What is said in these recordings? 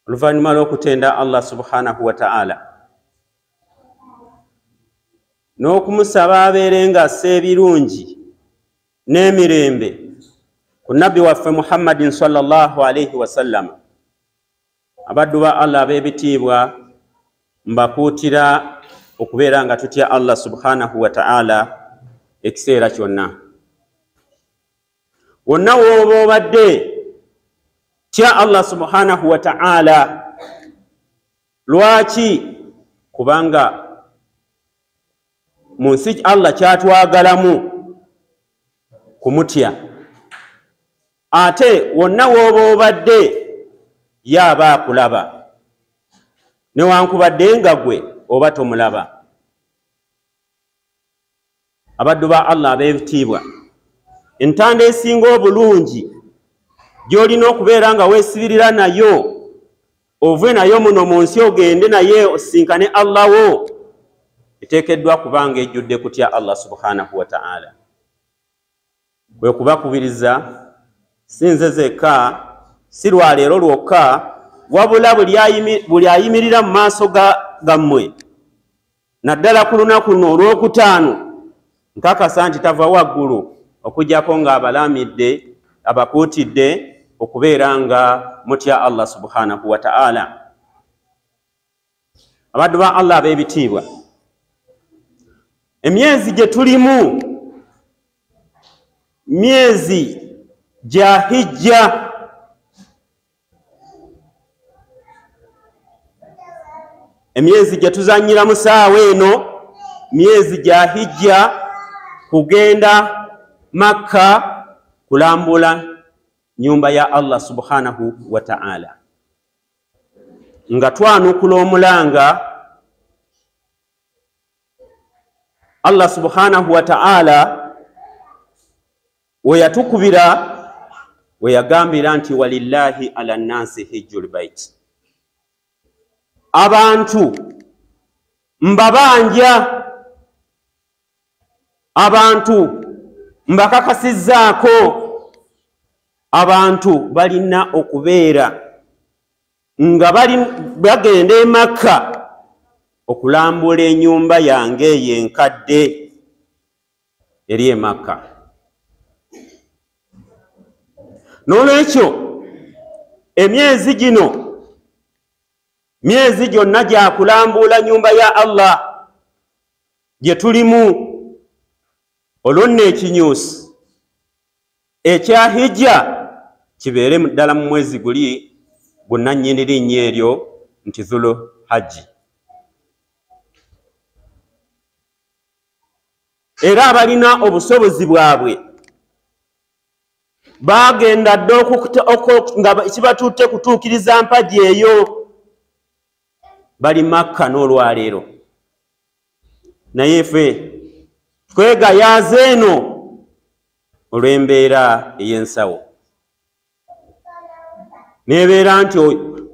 oluvannyuma lw'okutenda Allah subhanahu wa ta'ala n'okumusaba abeerenga assa ebirungi n'emirembe ku nabbi waffe Muhammadin sallallahu alayhi wasallam, abaddu ba Allah ab'ebitiibwa mbakuutira okubeera nga tutya Allah subhanahu wa ta'ala ekiseera kyonna. Wonna w'oba obadde tya Allah subhanahu wa ta'ala. Lwaki? Kubanga mu nsi Allah kyatwagalamu kumutya. Ate wonna w'oba obadde yaba akulaba newankubadde nga gwe oba tomulaba. Abaddu ba Allah ab'ebitiibwa, entanda esinga obulungi gy'olina okubeera nga weesibirira nayo, ove nayo muno mu nsi ogende naye osinkane Allah wo, eteekeddwa kubanga ejjudde kutya Allah subhanahu wa ta'ala. Bwe kubakubiriza si nze zekka, si lwaleero lwokka, wabula buli ayimirira mu maaso gammwe naddala ku lunaku luno olwokutaano, nkakasa nti tava waggulu okujjako ng'abalamidde abakuutidde okubeera nga mutya Allah subhanahu wa ta'ala. Abaddu ba Allah ab'ebitiibwa, emyezi gye tulimu myezi gya hijja. Emyezi gye tuzannyira mu ssaawa eno myezi gya hijja, kugenda Makka kulambula nyumba ya Allah subhanahu wa ta'ala, nga twanukula omulanga Allah subhanahu wa ta'ala we yatukubira we yagambira nti walillahi ala nnasi hijjul bait. Abantu mbabanja, abantu mbakakasizzaako, abantu balina okubeera nga bagenda e Makka okulambula ennyumba yange eyo enkadde eri e Makka. N'olwekyo emyezi gino, myezi gyonna gya kulambula nyumba ya Allah gye tulimu. Olwo nno ekinyusi ekya hijja kibeere ddala mu mwezi guli gunnannyini linnya eryo nti Dhul Hajji. Era abalina obusobozi bwabwe bagenda dde nga kibatutte kutuukiriza mpagi eyo, bali Makka n'olwaleero. Naye ffe twegayaaza eno olw'embeera ey'ensawo, nebeera nti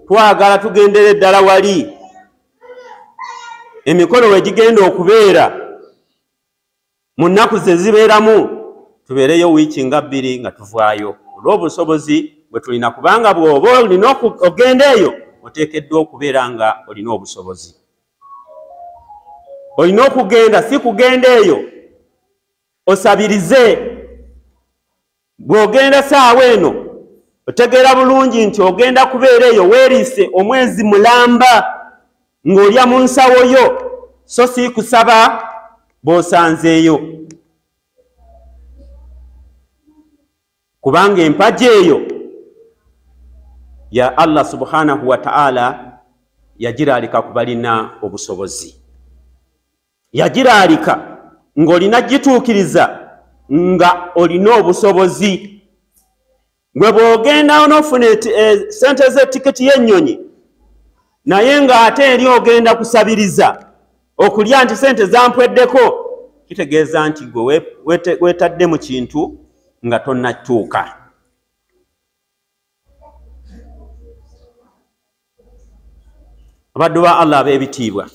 twagala tugendere ddala wali emikolo we gigenda okubeera mu nnaku ze zibeeramu, tubeereyo wiiki nga 2 nga tuvaayo olw'obusobozi bwe tulina, kubanga bw'oba olina ogenda eyo oteekeddwa okubeera nga olina obusobozi. Olina okugenda, si kugenda eyo osabirize. Bw'ogenda saawa eno otegeera bulungi nti ogenda kubeera eyo weeriise omwezi mulamba ng'olya mu nsawo yo, so si kusaba bw'osanzeeyo, kubanga empagi eyo ya Allah subhanahu wa ta'ala yagiraalika ku balina obusobozi. Yagiraalika ng'olina gituukiriza nga olina obusobozi. Gwe bw'ogenda onofuna sente z'etiketi y'ennyonyi naye ng'ate eri ogenda kusabiriza okulya nti sente zampweddeko, kitegeeza nti gwe weetadde mu kintu nga tonnatuuka. Abaddu ba Allah ab'ebitiibwa,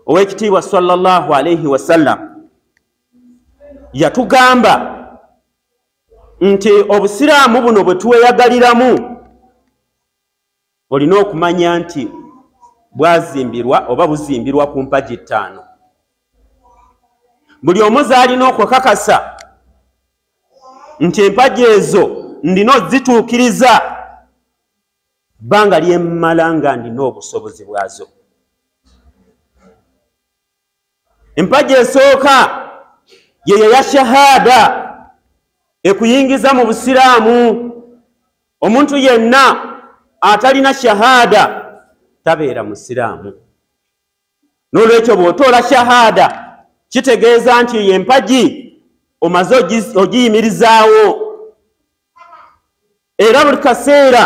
ow'ekitiibwa sallallahu alayhi wasallam yatugamba nti obusiraamu buno bwe tuweyagaliramu olina okumanya nti bwazimbirwa oba buzimbirwa ku mpagi 5. Buli omu zaalina okukakasa nti empagi ezo ndina ozituukiriza bbanga lyemmala nga ndina obusobozi bwazo. Empagi esooka yeyo ya shahada ekuyingiza mu busiraamu. Omuntu yenna atalina shahada tabeera musiraamu. N'olwekyo bw'otoola shahada kitegeeza nti empagi omaze ogiyimirizaawo, era buli kaseera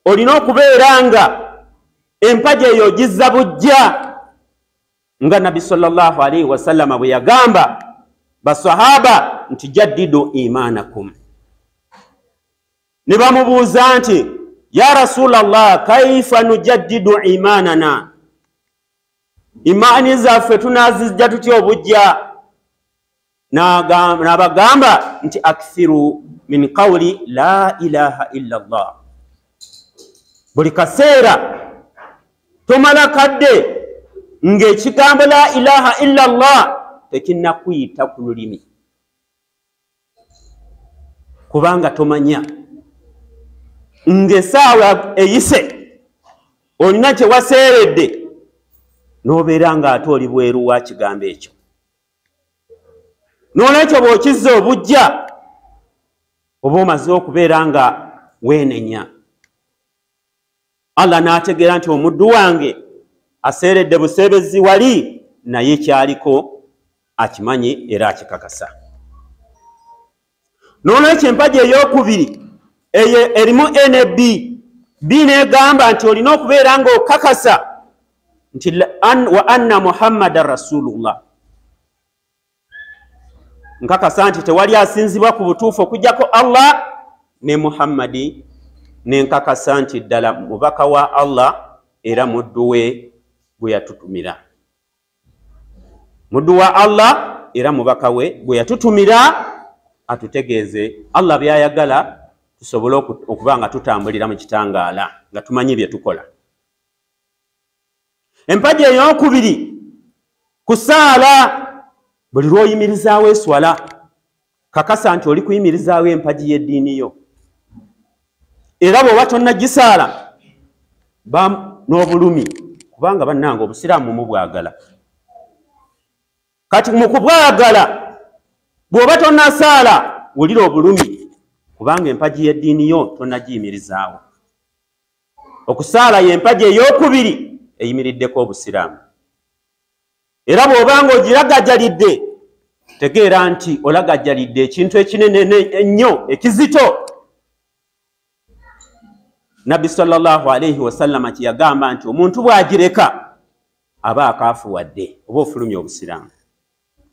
olina okubeera nga empagi eyo ogizza bujja, nga Nabbi sallallahu alayhi wa sallam bwe yagamba basahaba nti jaddidu imanakum. Ne bamubuuza nti ya Rasulallah kaifa nujaddidu imanana, imaani zaffe tunazijja tutya obujja? N'abagamba nti akthiru min qawli la ilaha illa Allah. Buli kaseera tomala kadde ng'ekigambo la ilaha illa Allah tekinnakuyita ku lulimi, kubanga tomanya ng'essaawa eyise olina kye waseeredde n'obeera ng'ate oli bweru wa kigambo ekyo. N'olwekyo bw'okizza obujja oba omaze okubeera nga weenenya, Allah n'ategeera nti omuddu wange aseeredde buseebezi wali, naye kyaliko akimanyi era akikakasa. N'olwekyo empagi ey'okubiri eyo erimu NB n'egamba nti olina okubeera nga okakasa nti wa anna Muhammadan Rasulullah. Nkakasa nti tewali asinzibwa ku butuufu okujjako Allah ne Muhammadi, ne nkakasa nti ddala mubaka wa Allah era muddu we gwe yatutumira. Muddu wa Allah era mubaka we gwe yatutumira atutegeeze Allah byayagala tusobole okuba nga tutambulira mu kitangaala nga tumanyi bye tukola. Empagi ey'okubiri kusaala. Buli lw'oyimirizaawo eswala kakasa nti oli kuyimirizaawo empagi y'eddiini yo, era bw'oba tonnagisaala n'obulumi, kubanga bannanga obusiraamu mubwagala. Kati mu kubwagala bw'oba tonnasaala wulira obulumi, kubanga empagi y'eddiini yo tonnagiyimirizaawo. Okusaala y'empagi ey'okubiri eyimiriddeko obusiraamu, era bw'obanga ogiragajjalidde tegeera nti olagajjalidde ekintu ekinene ennyo ekizito. Nabbi sallallahu alayhi wa sallam kiyagamba nti omuntu bw'agireka aba akaafuwadde oba ofulumya obusiraamu.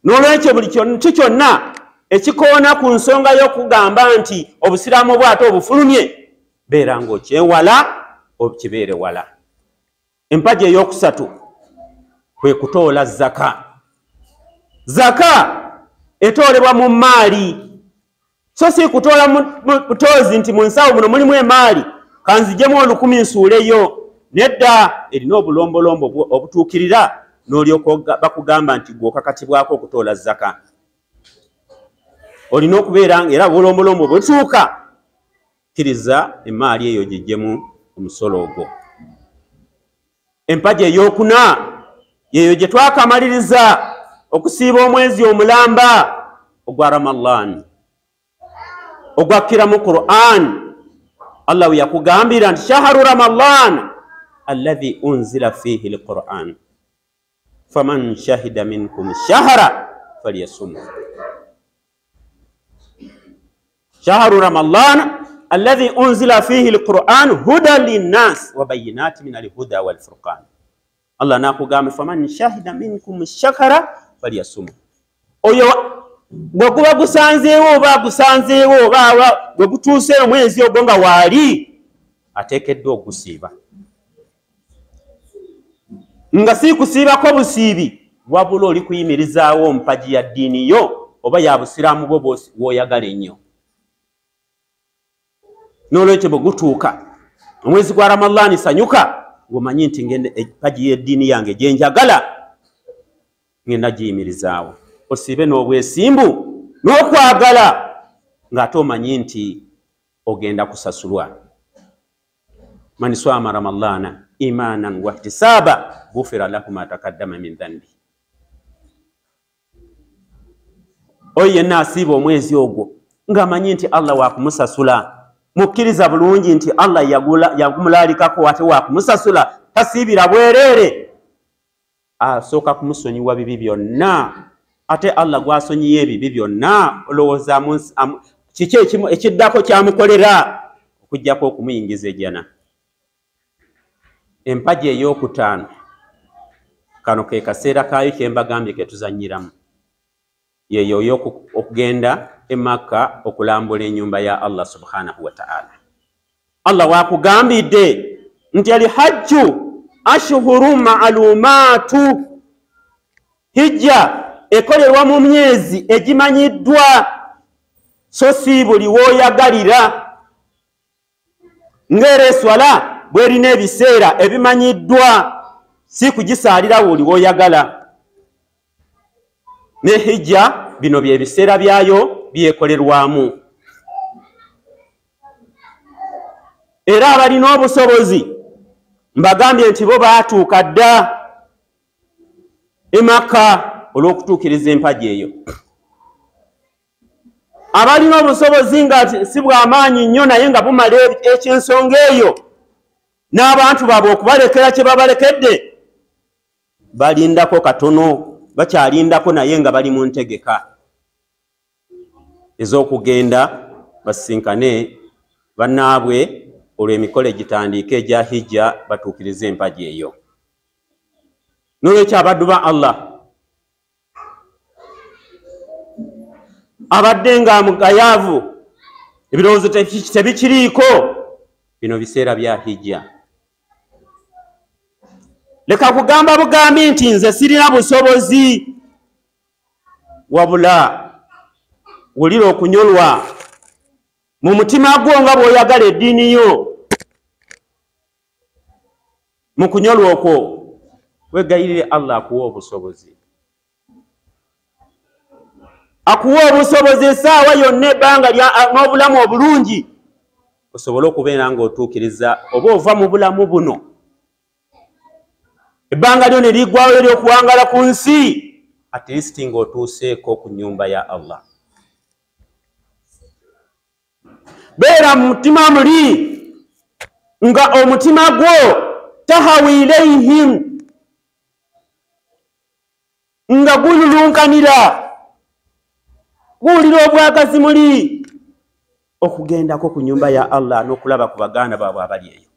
N'olwekyo buli kintu kyonna ekikoona ku nsonga y'okugamba nti obusiraamu bw'ate obufulumye, beera ng'okyewala okibeere wala. Empagi ey'okusatu kwe kutoola zaka. Zaka etoolebwa mu maali, so si kutoola butozi nti mu nsawo muno mulimu emaali kanzijemu 1000 nsuuleyo. Nedda erina obulombolombo obutuukirira n'olyoka bakugamba nti gw'okakatibwako okutoola zaka. Olina okubeera era obulombolombo butuuka kkiriza emaali eyo gijjemu omusolo ogwo. Empagi ey'okuna yeyo gye twakamaliriza okusiiba omwezi omulamba ogwa Ramadan ogwakkira mu Qur'an. Allah we yakugambira nti shahru Ramadan alladhi unzila fihi alquran faman shahida minkum shahra falyasum. Shahru Ramadan alladhi unzila fihi alquran hudan linnas wa bayyinatin min alhuda wal furqan. Allah nakugamba faman shahida minkum shahra falyasum. Oyo bw'okuba gusanzeewo oba gusanzeewo oba bwe gutuuse omwezi ogwo nga waali ateekeddwa ogusiiba, nga si kusiibako busiibi wabula oli kuyimirizaawo mpagi ya ddiini yo oba ya busiraamu bwo bw'oyagala ennyo. N'olwekyo bwe gutuuka omwezi gwa Ramadhani sanyuka ngomanyi nti ngende epaji y'eddiini yange gye njagala ngenda giyimirizaawo. Osiibe n'obwesimbu n'okwagala ng'ate omanyi nti ogenda kusasulwa. Man swama Ramadhana imanan wa ihtisaba ghufira lahu ma taqaddama min dhanbi. Oyo yenna asiiba omwezi ogwo ng'amanyi nti Allah waakumusasula, mukkiriza bulungi nti Allah yagumulalikako ate waakumusasula, tasiibira bwereere, asooka kumusonyiwa bibi byonna. Ate Allah gwasonyiye ebibi byonna olowooza kiki ekiddako kyamukolera okujjako okumuyingiza ejjana. Empaji ey'okutaano, kano ke kaseera kaayo kye mbagambye ke tuzannyiramu, yeyo okugenda e Makka okulambula ennyumba ya Allah subhanahu wa ta'ala. Allah waakugambidde nti alhajju ashhuru ma'lumaatu, hijja ekolerwa mu myezi egimanyiddwa, so si buli wooyagalira. Ng'era eswala bwerina ebiseera ebimanyiddwa, si kugisaalira buli wooyagala. Ne hijja bino bye biseera byayo byekolerwamu. Era abalina obusobozi mbagambye nti bo baatuuka dda e Makka olw'okutuukiriza empaji eyo. Abalina obusobozi nga si bw'amaanyi nnyo naye nga bumala eky'ensonga eyo, n'abantu baabwe okubalekera kye babalekedde, balindako katono, bakyalindako naye nga bali mu ntegeka ez'okugenda basinkane bannaabwe olw'emikolo egitandiika egya hijja batuukirize empaji eyo. N'olwekyo abaddu ba Allah abadde nga mugayaavu ebirowoozo tebikiriiko, bino biseera bya hijja. Leka kugamba bugambi nti nze sirina busobozi, wabula wulira okunyolwa mu mutima gwo nga bw'oyagala eddiini yo. Mu kunyolwa okwo wegayirire Allah akuwa obusobozi, akuwa obusobozi essaawa yonna ebbanga n'obulamu obulungi osobole okubeera ng'otuukiriza oba ova mu bulamu buno ebbanga lyo ne liggwawo ery'okuwangala ku nsi, at least ng'otuuseeko ku nnyumba ya Allah. Beera mu mutima muli nga omutima gwo tahawi ilayhim, nga gululunkanira, guwulira obwagazi muli okugendako ku nnyumba ya Allah n'okulaba ku baganda baabwe abali eyo.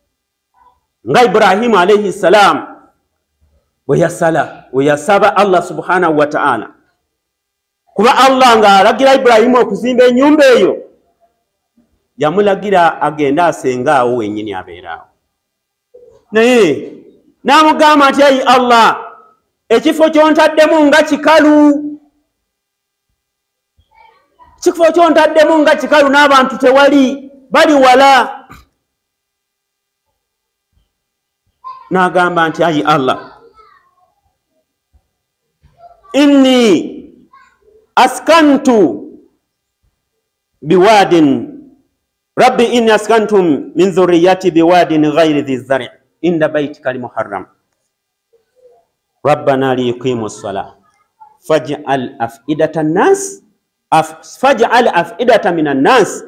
Nga Ibrahimu alayhi salam bwe yasaba Allah subhanahu wa ta'ala, kuba Allah ng'alagira Ibrahimu okuzimba ennyumba eyo, yamulagira agenda asenga awo wennyini abeeraawo. Naye n'amugamba nti ayi Allah, ekifo ky'ontaddemu nga kikalu, ekifo ky'ontaddemu nga kikalu n'abantu tewali, bali wala. N'agamba nti ayi Allah, inni askantu biwadin rabbi inni askantu min dhurriyyati biwadin ghayri dhi zari' inda baytika al-muharram rabbana liyuqimu as-salah faj'al af'idata minan nas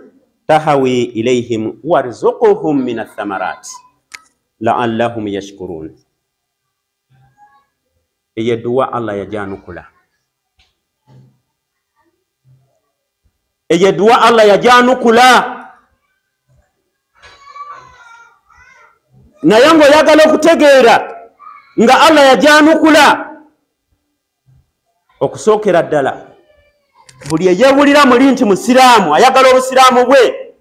tahawi ilayhim warzuqhum min ath-thamarat la'allahum yashkurun. Eyo dduwa Allah yajanukula, eyo dduwa Allah yajanukula. Naye ng'oyagala okutegeera nga Allah yajanukula, okusookera ddala buli eyeewulira muli nti musiraamu ayagala obusiraamu bwe,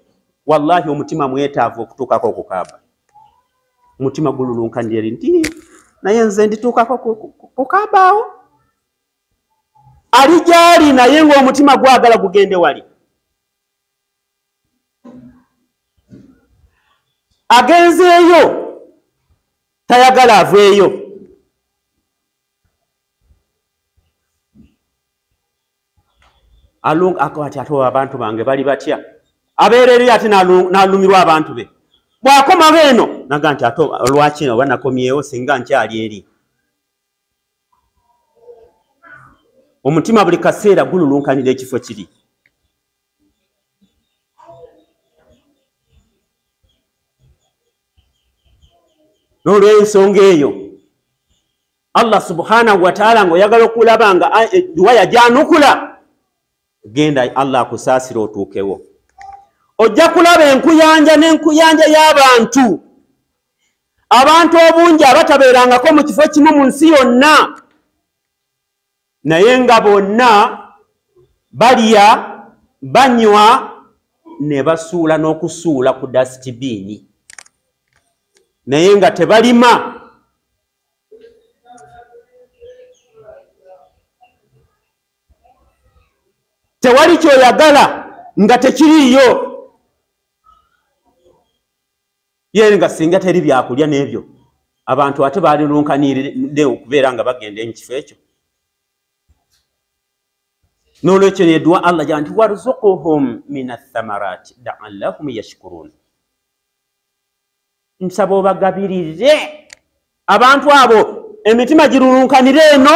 wallahi omutima mwetaavu okutuukako okukaaba. Omutima gululunkanira nti naye nze ndituukako kukaaba awo. Ali gyali naye ng'omutima gwagala gugende wali. agenzeeyo tayagala aveeyo. Akwati ate abantu bange bali batya, abeereri ate n'alumirwa abantu be. Bw'akoma beeno naga nti ate lwaki oba nakomyewo singa nkyali eri. Omutima buli kaseera gululunkanira ekifo kiri. N'olw'ensonga eyo Allah subhanahu wa ta'ala ng'oyagala okulaba nga duwa yajyanukula, genda Allah akusaasira otuukewo. Ojja kulaba enkuyanja n'enkuyanja y'abantu, abantu obungi abatabeerangako mu kifo kimu mu nsi yonna, naye nga bonna balya banywa ne basuula n'okusuula ku dasitibiini, naye nga tebalima. Tewali kyoyagala nga tekiriyo, ye nga singa teri byakulya n'ebyo abantu ate balirunkanirire okubeera nga bagenda mu kifo ekyo. N'olwekyo ne duwa Allah gyanti warzuquhum minas thamarati la'allahum yashkurun. Nsaba obagabirire abantu abo emitima girulunkanire eno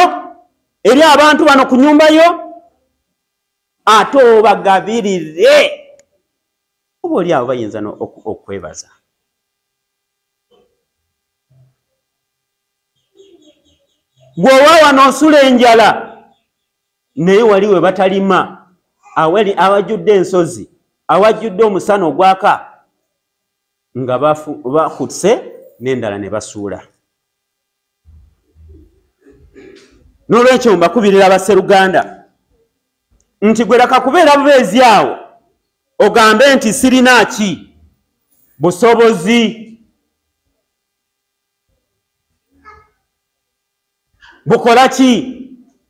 eri abantu bano ku nyumba yo, ate obagabirire oba oli abo bayinza okwebaza. Gwewawa n'osula enjala naye wali we batalima, awajjudde ensozi, awajjudde omusana ogwaka, nga bakutse n'endala ne basuula. N'olwekyo mbakubirira Abasseruganda nti gwe laka kubeera bubeezi awo ogambe nti sirina ki busobozi bukola ki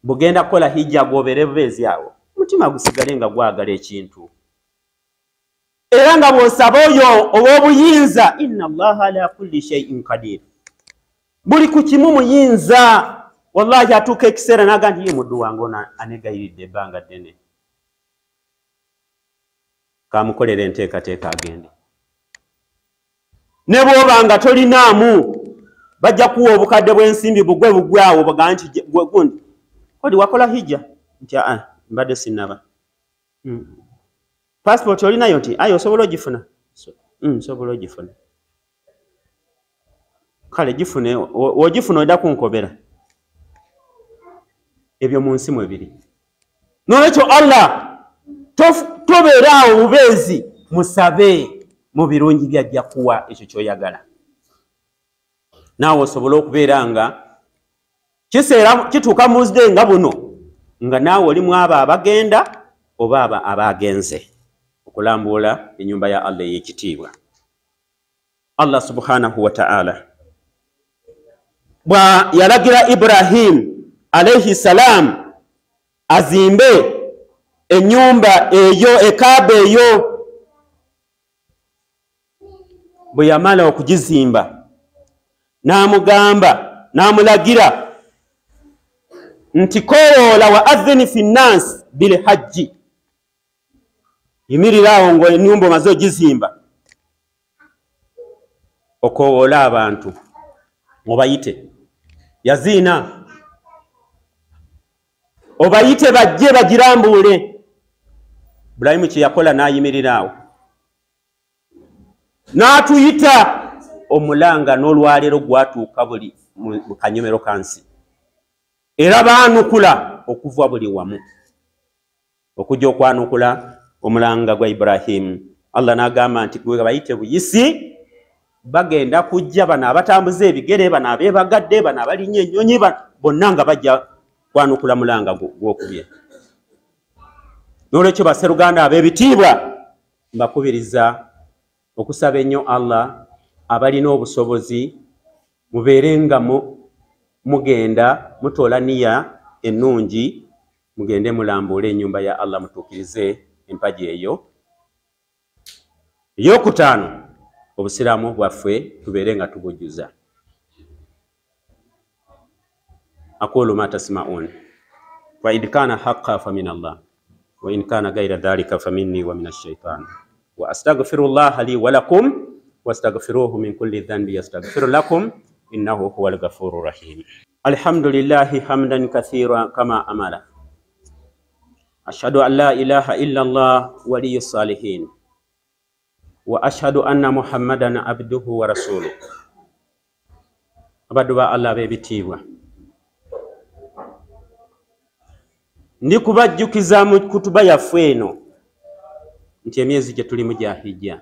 bugenda kukola hijja gobeere bubeezi awo, mutima gusigale nga gwagala ekintu. Era nga bw'osaba oyo ow'obuyinza, inna Allaha ala kulli shay'in qadir, buli ku kimu muyinza. Wallahi atuuka ekiseera naga nti ye muddu wange ono anegayiridde ebbanga ddene, kamukolera enteekateeka agende. Ne bw'oba nga tolinaamu bajja kuwa obukadde bw'ensimbi bugwe awo baga nti gundi kodi wakola hijja nti mbadde sinnaba. Passport olinayo nti ayo osobola ogifuna? Sobola ogifuna. Kale gifune, wogifuna odda kunkobera. Ebyo mu nsi mwebiri. N'olwekyo Allah tobeera awo bubeezi, musabe mu birungi byajja kuwa ekyo kyoyagala. Naawe osobola okubeera nga kiseera kituuka muzde nga buno nga naawe olimu abo abagenda oba abo abagenze okulambuula ennyumba ya Allah ey'ekitiibwa. Allah subhanahu wa ta'ala bwa yalagira Ibrahim alayhi salam azimbe ennyumba eyo, ekaaba eyo, bwe yamala okugizimba n'amugamba n'amulagira nti kowoola wa adhini fi nnaasi bil hajji, yimirira awo ngo ennyumba omaze ogizimba, okowoola abantu obayite, yaziina obayite bajje bagirambuule. Ibrahimu kye yakola n'ayimirira awo n'atuyita omulanga n'olwaleero gwatuuka buli mu kanyomero kansi, era baanukula okuva buli wamu okujja okwanukula omulanga gwa Ibrahimu. Allah n'agamba nti gwe bayite buyisi, bagenda kujja bano abatambuza ebigere, bano abeebagadde, bano abalinnye ennyonyi, bonna nga bajja kwanukula mulanga gw'okubye. N'olwekyo Basseruganda ab'ebitiibwa mbakubiriza okusaba ennyo Allah abalina obusobozi mubeere nga mugenda mutoola nniya ennungi, mugende mulambuule ennyumba ya Allah, mutuukirize empagi eyo. Eyokutaano, obusiraamu bwaffe tubeere nga tubujjuza. aqulu ma tasma'un wa in kana haqqan fa min Allah wa in kana ghayra dhalika fa minni wa min ash-shaytan wa astaghfirullah li wa lakum wastaghfiruhu min kulli dhanbi yastaghfir lakum innahu huwal ghafurur rahim. Alhamdulillahi hamdan kathiran kama amala. Ashhadu an la ilaha illa Allah waliyus salihin wa ashhadu anna Muhammadan abduhu wa rasuluhu. Abadu ba Allah bebitibwa, ndi kubajjukiza mu kutuba yaffe eno nti emyezi gye tulimu gya hijja.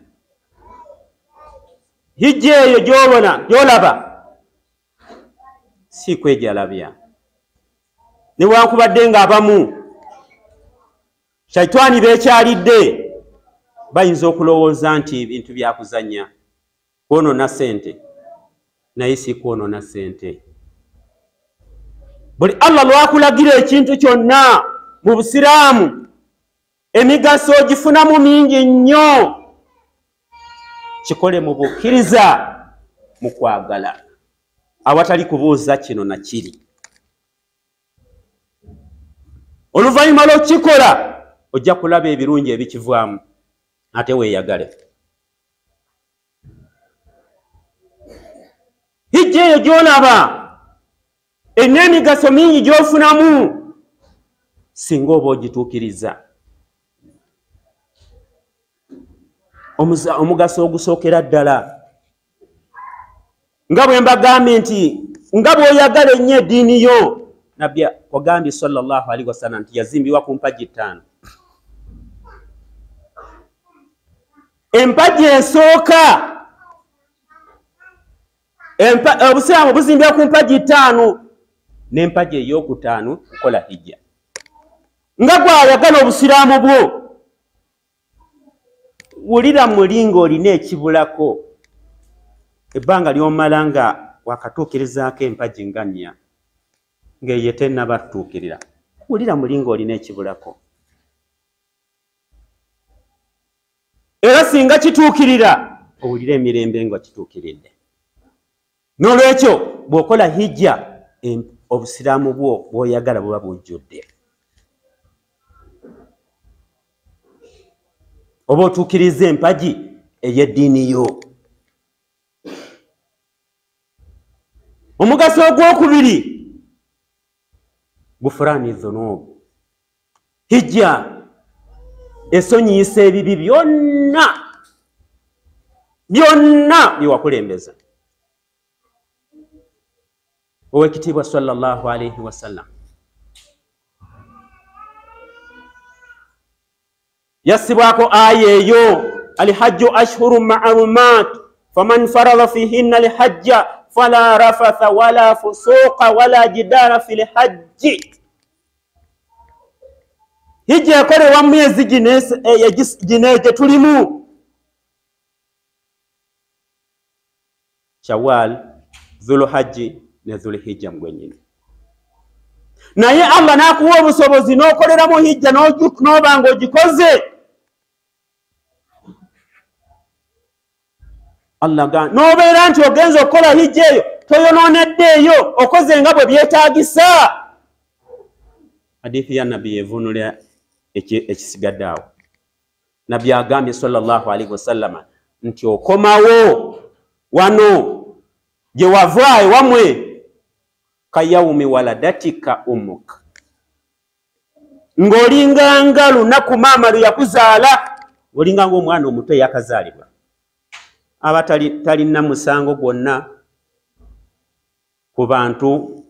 Hijja eyo gy'obona gy'olaba si kwejalabya, newankubadde ng'abamu shaitani bekyalidde bayinza okulowooza nti ebintu byakuzanya kwonoona ssente, naye si kwonoona ssente. Buli Allah lwakulagira ekintu kyonna mu busiraamu emigaso gifunamu mingi nnyo, kikole mu bukkiriza, mu kwagala, awatali kubuuza kino na kiri. Oluvannyuma lw'okikola ojja kulaba ebirungi ebikivaamu, ate weeyagale. Hijja eyo gy'olaba erina emigaso mingi gy'ofunamu singa oba ogituukiriza. Omugaso ogusookera ddala nga bwe mbagambye nti nga bw'oyagala ennyo eddiini yo, nabbi wagambye sallallahu alaihi wasallam nti yazimbibwa ku mpagi 5. Empagi esooka, obusiraamu buzimbibwa ku mpagi 5, n'empagi ey'okutaano kukola hijja. Nga gw'ayagala obusiraamu bwo, wulira mulingo olina ekibulako, ebbanga ly'omala nga wakatuukirizaako empagi nga 4 ng'eyo tennaba tutuukirira, wulira mulingo olina ekibulako. Era singa kituukirira owulira emirembe nga kituukiridde. N'olwekyo bw'okola hijja obusiraamu bwo bw'oyagala buba bujjudde. Oba otuukiriza empagi ey'eddiini yo. Omugaso ogwokubiri, gufuraani dhunubu. Hijja esonyiisa ebibi byonna bye wakulembeza. Owekitiibwa sallallahu alaihi wasallam yassibwako aya eyo, alhajju ashhurun ma'lumat faman farada fihinna alhajja fala rafatha wala fusuqa wala jidala fil hajji. Hijja ekolewa mu myezi gino gye tulimu: Shawwal, Dhulhajji ne Dhulhijja mugwenyini. Naye Allah n'akuwa obusobozi n'okoleramu hijja n'oba ng'ogikoze. Allah ga n'obeera nti ogenza okukola hijja eyo toyonoonedde eyo, okoze nga bwe byetaagisa. Hadithi ya Nabbi evunula ekisigadde awo. Nabbi agambye sallallahu alaihi wasallam nti okomawo wano gye wava ewamwe kayawumi waladatika umuk, ng'olinganga lunaku maama lwe yakuzaala, ng'olinganga omwana omuto yakazaalibwa. Aba talina musango gwonna ku bantu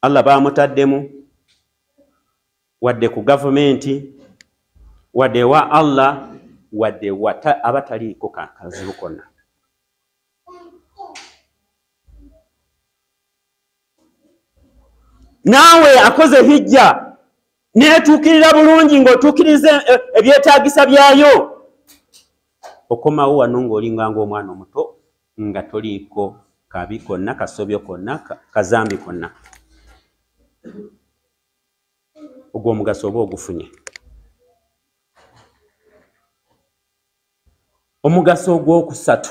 Allah bamutaddemu, wadde ku gavumenti, wadde wa Allah, wadde abataliiko kazibu konna. Naawe akoze hijja neetuukirira bulungi ng'otuukiriza ebyetaagisa byayo, okomawo wano ng'olinganga omwana omuto nga toliiko kabi konna, kasobyo konna, kazambi konna. Ogwo omugaso oba ogufunye. Omugaso ogwokusatu,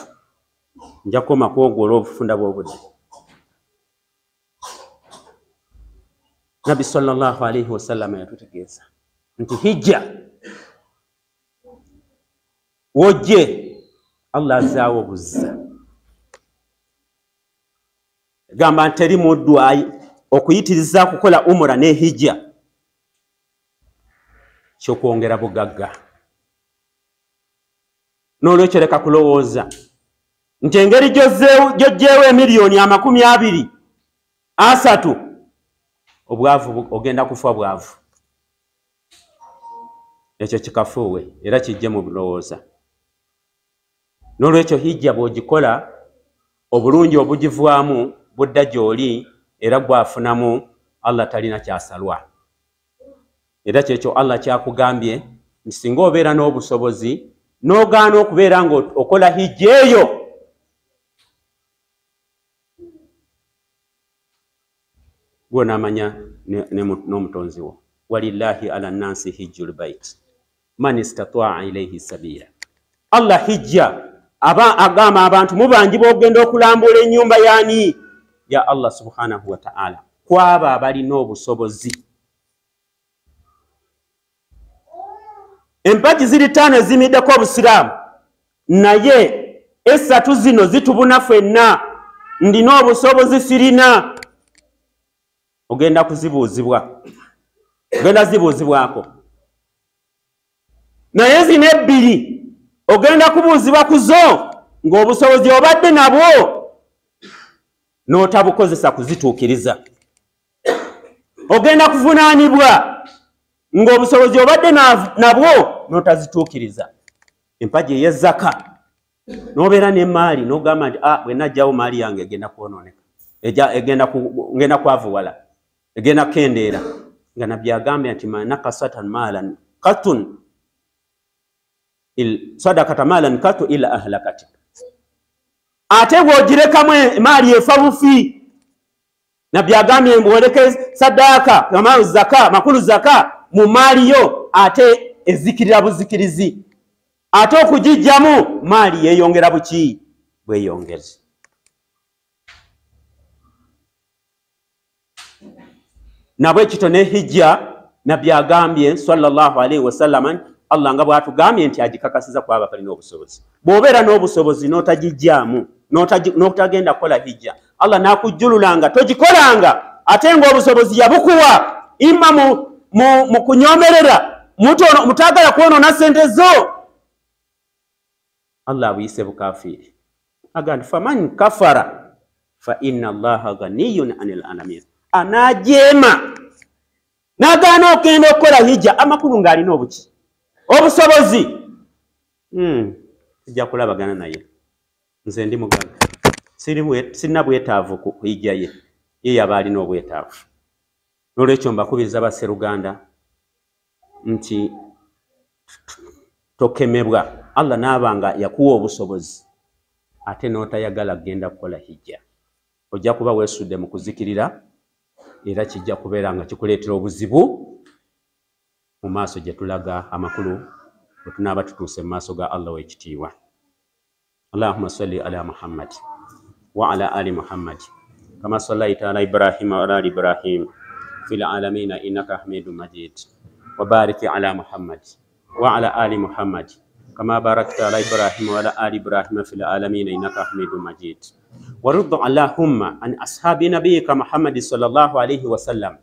nja koma kwogwola obufunda bw'obudde. Nabi sallallahu alayhi wasallam yatutegeeza nti hijja wojje Allah azaawo obuzza. Gamba nteri muddu okuyitiriza kukola umura ne hijja kyokwongera bugagga. N'olwekyo leka kulowooza nti engeri gy'oggyeewo emiliyoni 23 obwavu ogenda kufa bwavu. Ekyo kikafuuwe era kijje mu bulowooza. N'olwekyo hijja bw'ogikola obulungi obugivaamu budda gy'oli era gwafunamu Allah talina kyasalwa. Era kyekyo Allah kyakugambye nti singa obeera n'obusobozi n'ogaana okubeera nga okola hijja eyo, gwonaamanya n'omutonzi wo. Walillahi ala nnansi hijjul bait man istataa ilayhi sabila. Allah hijja agamba abantu mubanjibwa okugenda okulambula ennyumba yaani ya Allah subhanahu wa ta'ala kwaba abalina obusobozi. Empagi ziri 5 ezimiddeko obusiraamu, naye 3 zino zitubuna ffenna. Ndina obusobozi sirina. Ogenda kuzibuuzibwa, ogenda zibuuzibwako. Naye zino 2 ogenda kubuuzibwa kuzo ng'obusobozi obadde nabwo n'otabukozesa kuzituukiriza. Ogenda kuvunaanibwa ng'obusobozi obadde nabwo n'otazituukiriza. Empagi ey'ezzaka n'obeera n'emaali n'ogamba nti bwe najjawo maali yange egenda kwonooneka, ngenda kwavuwala, egenda kendeera. Nga Nabbi agambye nti manakasatan maalan qatun sadakata maalan katu ila ahlakati. Ate bw'ogirekamu emaali efa bufi. Nabbi agambye bw'oleka saddaaka makulu zaka mu maali yo ate ezikirira buzikirizi. Ate okugijjamu maali yeeyongera buki? Bweyongezi. Nabwe kito ne hijja Nabbi agambye sallallahu alayhi wasallam Allah nga bw'atugambye nti agikakasiza kwaba balina obusobozi. Bw'obeera n'obusobozi n'otagijjaamu n'otagenda kukola hijja, Allah n'akujjululanga togikolanga, ate ng'obusobozi yabukuwa imma mu kunyomerera mutagala kwonoona ssente zo. Allah abuyise bukafiiri. Agamba faman kafara fa inna Allaha ghaniyyun 'anil 'alamin. Anajeema n'agaana okugenda okukola hijja amakulu ng'alina obuki? Obusobozi. Sijja kulabagana naye. Nze ndi mugagga. Sirina bwetaavu ku hijja ye. Ye yaba alina obwetaavu. N'olwekyo mbakubiriza basseruganda nti tokemebwa. Allah n'abanga yakuwa obusobozi ate n'otayagala kugenda kukola hijja, ojja kuba weesudde mu kuzikirira era kijja kubeera nga kikuleetera obuzibu mu maaso gye tulaga amakulu bwe tunaaba tutuuse mu maaso ga Allah w'ekitiibwa. Allahumma salli ala Muhammad wa ala ali Muhammad kama sallaita ala Ibrahim wa ala ali Ibrahim fil alamin innaka Hamidum Majid wa barik ala Muhammad wa ala ali Muhammad كما باركت على إبراهيم وعلى آل إبراهيم في العالمين إنك حميد مجيد. ورض اللهم عن أصحاب نبيك محمد صلى الله عليه وسلم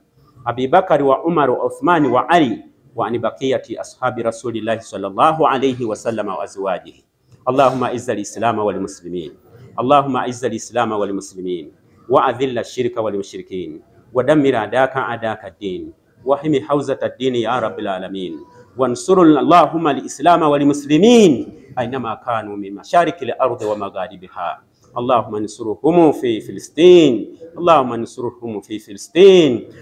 أبي بكر وعمر وعثمان وعلي وعن بقية أصحاب رسول الله صلى الله عليه وسلم وأزواجه. اللهم أعز الإسلام والمسلمين، اللهم أعز الإسلام والمسلمين وأذل الشرك والمشركين ودمر أعداءك الدين وحمي حوزة الدين يا رب العالمين. وانصر اللهم الإسلام والمسلمين أينما كانوا من مشارق الأرض ومغاربها. اللهم انصرهم في فلسطين، اللهم انصرهم في فلسطين،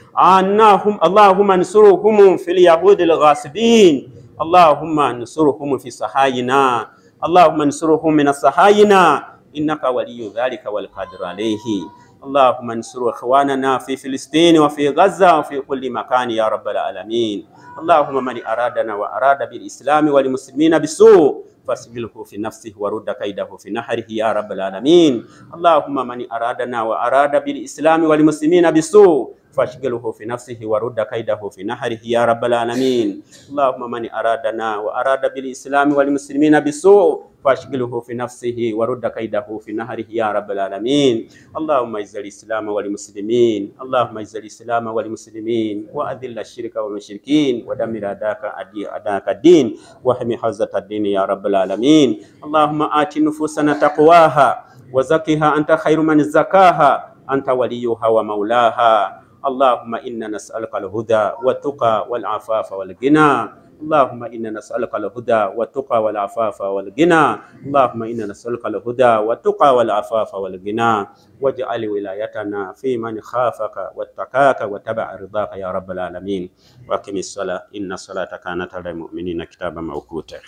اللهم انصرهم في اليهود الغاصبين، اللهم انصرهم في صهاينة، اللهم انصرهم من الصهاينة إنك ولي ذلك والقادر عليه. اللهم انصر إخواننا في فلسطين وفي غزة وفي كل مكان يا رب العالمين. اللهم من أرادنا وأراد بالإسلام والمسلمين بسوء فاشغله في نفسه ورد كيده في نحره يا رب العالمين. اللهم من أرادنا وأراد بالإسلام والمسلمين بسوء فاشغله في نفسه ورد كيده في نحره يا رب العالمين. اللهم من أرادنا وأراد بالإسلام والمسلمين بسوء فاشغله في نفسه ورد كيده في نحره يا رب العالمين. اللهم اعز الإسلام والمسلمين، اللهم اعز الإسلام والمسلمين وأذل الشرك والمشركين ودمر أعداءك الدين واحمي حوزة الدين يا رب العالمين. اللهم آت نفوسنا تقواها وزكها أنت خير من زكاها أنت وليها ومولاها. اللهم إنا نسألك الهدى والتقى والعفاف والغنى. اللهم إنا نسألك الهدى والتقى والعفاف والغنى. اللهم إنا نسألك الهدى والتقى والعفاف والغنى. واجعل ولايتنا في من خافك واتقاك وتبع رضاك يا رب العالمين. واقم الصلاة إن الصلاة كانت على المؤمنين كتابا موقوتا.